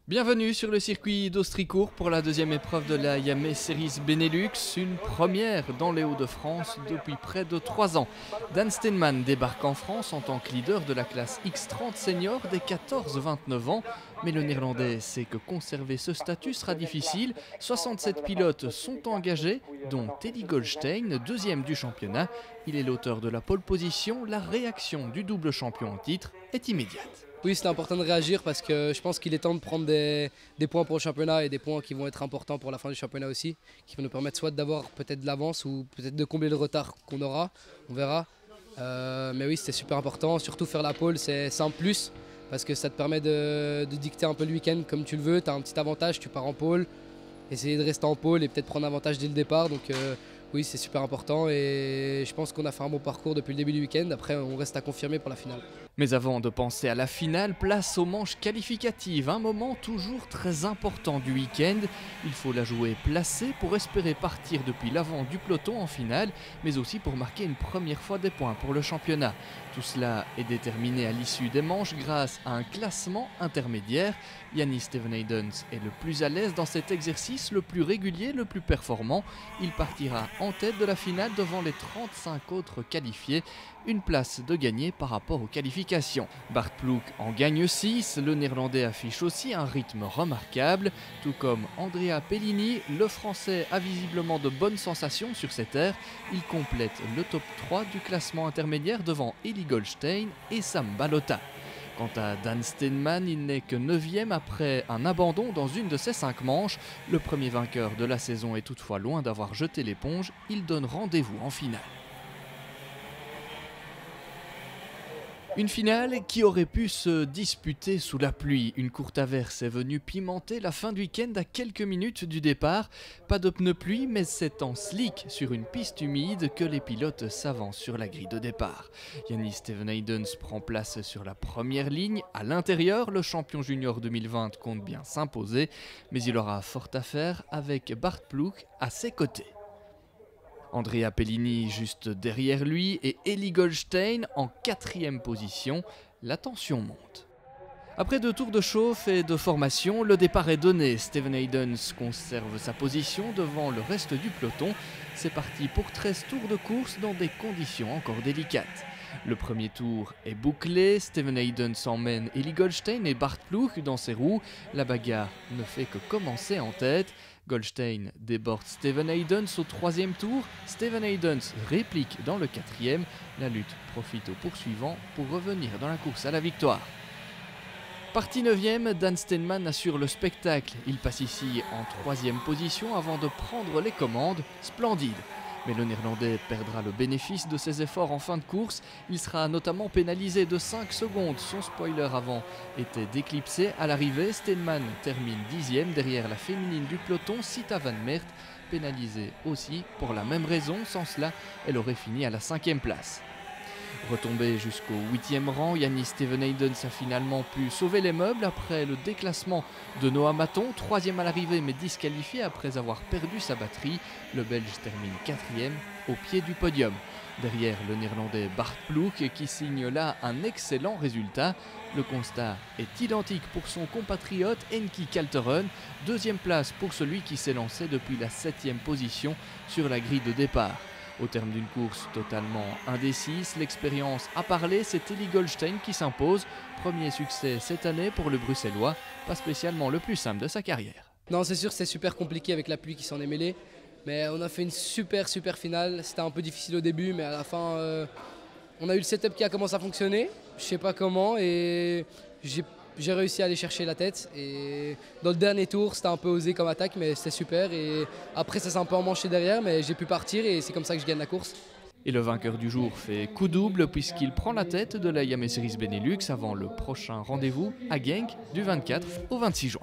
Bienvenue sur le circuit d'Austricourt pour la deuxième épreuve de la Yame Series Benelux, une première dans les Hauts-de-France depuis près de 3 ans. Dan Steenman débarque en France en tant que leader de la classe X30 senior des 14-29 ans, mais le Néerlandais sait que conserver ce statut sera difficile. 67 pilotes sont engagés, dont Teddy Goldstein, deuxième du championnat. Il est l'auteur de la pole position. La réaction du double champion en titre est immédiate. Oui, c'est important de réagir parce que je pense qu'il est temps de prendre des points pour le championnat et des points qui vont être importants pour la fin du championnat aussi, qui vont nous permettre soit d'avoir peut-être de l'avance ou peut-être de combler le retard qu'on aura, on verra. Mais oui, c'était super important, surtout faire la pole, c'est un plus parce que ça te permet de dicter un peu le week-end comme tu le veux, tu as un petit avantage, tu pars en pole, essayer de rester en pole et peut-être prendre avantage dès le départ. Donc oui, c'est super important et je pense qu'on a fait un bon parcours depuis le début du week-end. Après, on reste à confirmer pour la finale. Mais avant de penser à la finale, place aux manches qualificatives, un moment toujours très important du week-end. Il faut la jouer placée pour espérer partir depuis l'avant du peloton en finale, mais aussi pour marquer une première fois des points pour le championnat. Tout cela est déterminé à l'issue des manches grâce à un classement intermédiaire. Yannis Stevenhaidens est le plus à l'aise dans cet exercice, le plus régulier, le plus performant. Il partira en tête de la finale devant les 35 autres qualifiés. Une place de gagner par rapport aux qualifications. Bart Ploeg en gagne 6, le Néerlandais affiche aussi un rythme remarquable, tout comme Andrea Pellini, le Français a visiblement de bonnes sensations sur cette aire. Il complète le top 3 du classement intermédiaire devant Eli Goldstein et Sam Balota. Quant à Dan Steenman, il n'est que 9e après un abandon dans une de ses 5 manches. Le premier vainqueur de la saison est toutefois loin d'avoir jeté l'éponge, il donne rendez-vous en finale. Une finale qui aurait pu se disputer sous la pluie. Une courte averse est venue pimenter la fin du week-end à quelques minutes du départ. Pas de pneus pluie, mais c'est en slick sur une piste humide que les pilotes s'avancent sur la grille de départ. Yannis Stevenhaidens prend place sur la première ligne. À l'intérieur, le champion junior 2020 compte bien s'imposer, mais il aura fort à faire avec Bart Ploeg à ses côtés. Andrea Pellini juste derrière lui et Eli Goldstein en 4e position. La tension monte. Après 2 tours de chauffe et de formation, le départ est donné. Stevenhaidens conserve sa position devant le reste du peloton. C'est parti pour 13 tours de course dans des conditions encore délicates. Le premier tour est bouclé, Stevenhaidens emmène Eli Goldstein et Bart Ploeg dans ses roues. La bagarre ne fait que commencer en tête. Goldstein déborde Stevenhaidens au 3e tour. Stevenhaidens réplique dans le 4e. La lutte profite aux poursuivants pour revenir dans la course à la victoire. Parti 9e, Dan Steenman assure le spectacle. Il passe ici en 3e position avant de prendre les commandes. Splendide. Mais le Néerlandais perdra le bénéfice de ses efforts en fin de course. Il sera notamment pénalisé de 5 secondes. Son spoiler avant était d'éclipser. À l'arrivée, Steenman termine 10e derrière la féminine du peloton, Sita Van Mert, pénalisée aussi pour la même raison. Sans cela, elle aurait fini à la 5e place. Retombé jusqu'au 8e rang, Yannis Stevenhaidens a finalement pu sauver les meubles après le déclassement de Noah Maton, 3e à l'arrivée mais disqualifié après avoir perdu sa batterie. Le Belge termine 4e au pied du podium. Derrière le Néerlandais Bart Ploeg qui signe là un excellent résultat. Le constat est identique pour son compatriote Enki Kalteren, 2e place pour celui qui s'est lancé depuis la 7e position sur la grille de départ. Au terme d'une course totalement indécise, l'expérience a parlé, c'est Eli Goldstein qui s'impose. Premier succès cette année pour le Bruxellois, pas spécialement le plus simple de sa carrière. Non, c'est sûr, c'est super compliqué avec la pluie qui s'en est mêlée. Mais on a fait une super finale. C'était un peu difficile au début, mais à la fin, on a eu le setup qui a commencé à fonctionner. Je sais pas comment et j'ai réussi à aller chercher la tête. Et dans le dernier tour, c'était un peu osé comme attaque, mais c'était super. Et après, ça s'est un peu emmanché derrière, mais j'ai pu partir et c'est comme ça que je gagne la course. Et le vainqueur du jour fait coup double puisqu'il prend la tête de la Yame Series Benelux avant le prochain rendez-vous à Genk du 24 au 26 juin.